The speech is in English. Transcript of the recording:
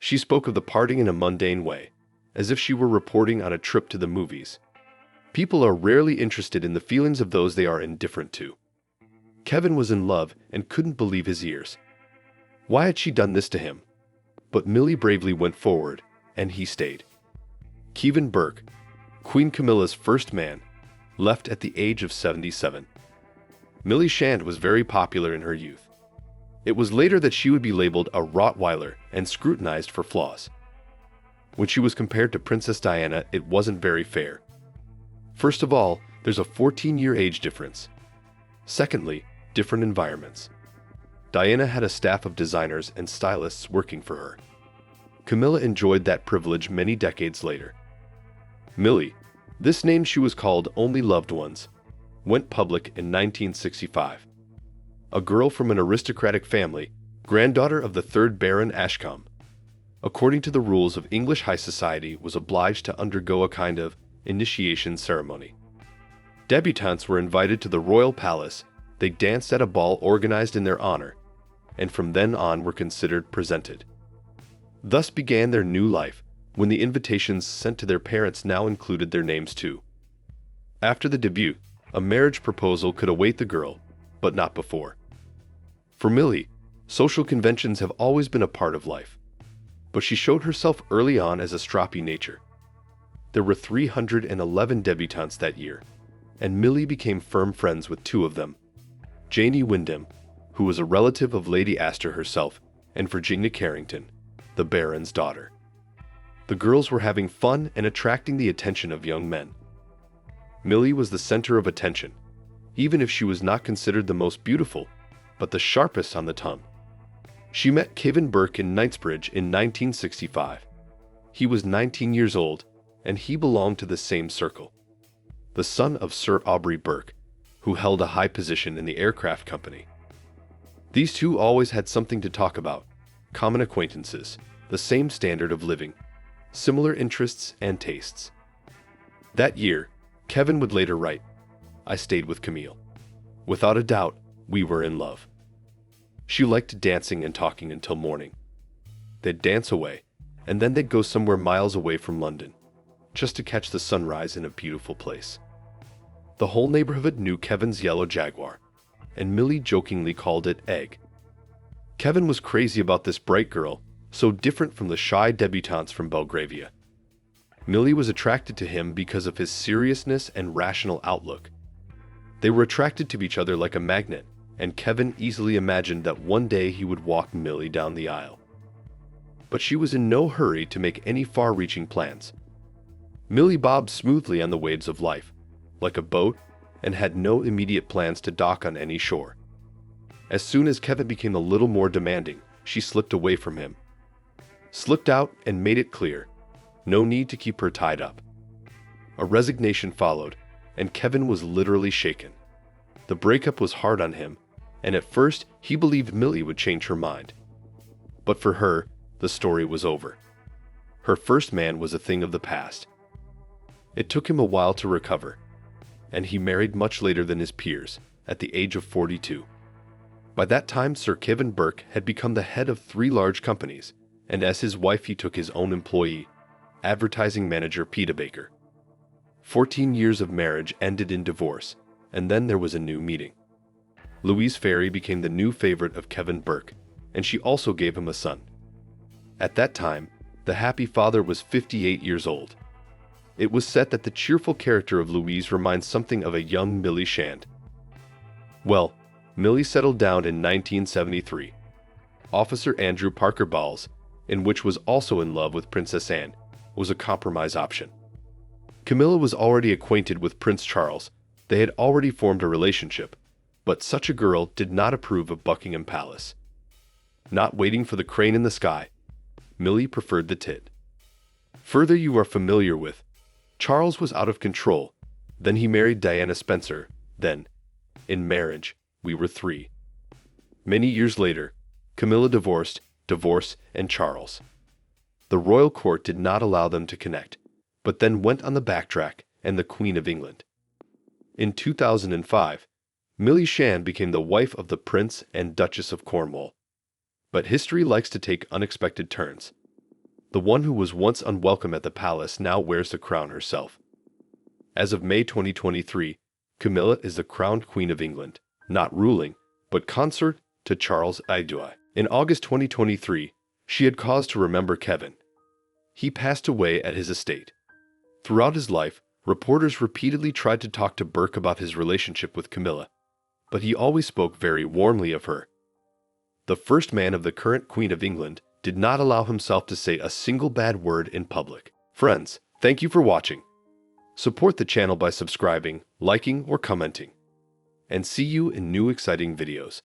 She spoke of the parting in a mundane way, as if she were reporting on a trip to the movies. People are rarely interested in the feelings of those they are indifferent to. Kevin was in love and couldn't believe his ears. Why had she done this to him? But Millie bravely went forward, and he stayed. Kevin Burke, Queen Camilla's first man, left at the age of 77. Millie Shand was very popular in her youth. It was later that she would be labeled a Rottweiler and scrutinized for flaws. When she was compared to Princess Diana, it wasn't very fair. First of all, there's a 14-year age difference. Secondly, different environments. Diana had a staff of designers and stylists working for her. Camilla enjoyed that privilege many decades later. Millie, this name she was called only loved ones, went public in 1965. A girl from an aristocratic family, granddaughter of the 3rd Baron Ashcombe, according to the rules of English high society, was obliged to undergo a kind of initiation ceremony. Debutantes were invited to the royal palace, they danced at a ball organized in their honor, and from then on were considered presented. Thus began their new life, when the invitations sent to their parents now included their names too. After the debut, a marriage proposal could await the girl, but not before. For Millie, social conventions have always been a part of life, but she showed herself early on as a stroppy nature. There were 311 debutantes that year, and Millie became firm friends with 2 of them, Janie Wyndham, who was a relative of Lady Astor herself, and Virginia Carrington, the Baron's daughter. The girls were having fun and attracting the attention of young men. Millie was the center of attention, even if she was not considered the most beautiful, but the sharpest on the tongue. She met Kevin Burke in Knightsbridge in 1965. He was 19 years old, and he belonged to the same circle. The son of Sir Aubrey Burke, who held a high position in the aircraft company. These two always had something to talk about, common acquaintances, the same standard of living, similar interests and tastes. That year, Kevin would later write, "I stayed with Camille. Without a doubt, we were in love. She liked dancing and talking until morning. They'd dance away, and then they'd go somewhere miles away from London, just to catch the sunrise in a beautiful place. The whole neighborhood knew Kevin's yellow Jaguar, and Millie jokingly called it Egg. Kevin was crazy about this bright girl, so different from the shy debutantes from Belgravia. Millie was attracted to him because of his seriousness and rational outlook. They were attracted to each other like a magnet, and Kevin easily imagined that one day he would walk Millie down the aisle. But she was in no hurry to make any far-reaching plans. Millie bobbed smoothly on the waves of life, like a boat, and had no immediate plans to dock on any shore. As soon as Kevin became a little more demanding, she slipped away from him. Slipped out and made it clear, no need to keep her tied up. A resignation followed, and Kevin was literally shaken. The breakup was hard on him, and at first he believed Millie would change her mind. But for her, the story was over. Her first man was a thing of the past. It took him a while to recover, and he married much later than his peers, at the age of 42. By that time, Sir Kevin Burke had become the head of 3 large companies, and as his wife he took his own employee, advertising manager Peter Baker. 14 years of marriage ended in divorce, and then there was a new meeting. Louise Ferry became the new favorite of Kevin Burke, and she also gave him a son. At that time, the happy father was 58 years old. It was said that the cheerful character of Louise reminds something of a young Millie Shand. Well, Millie settled down in 1973. Officer Andrew Parker Bowles, in which was also in love with Princess Anne, was a compromise option. Camilla was already acquainted with Prince Charles. They had already formed a relationship, but such a girl did not approve of Buckingham Palace. Not waiting for the crane in the sky, Millie preferred the tit. Further, you are familiar with, Charles was out of control. Then he married Diana Spencer. Then, in marriage, we were 3. Many years later, Camilla divorced, and Charles. The royal court did not allow them to connect, but then went on the backtrack and the Queen of England. In 2005, Millie Shand became the wife of the Prince and Duchess of Cornwall. But history likes to take unexpected turns. the one who was once unwelcome at the palace now wears the crown herself. As of May 2023, Camilla is the crowned Queen of England, not ruling, but consort to Charles Idui. In August 2023, she had cause to remember Kevin. He passed away at his estate. Throughout his life, reporters repeatedly tried to talk to Burke about his relationship with Camilla, but he always spoke very warmly of her. The first man of the current Queen of England did not allow himself to say a single bad word in public. Friends, thank you for watching. Support the channel by subscribing, liking, or commenting. And see you in new exciting videos.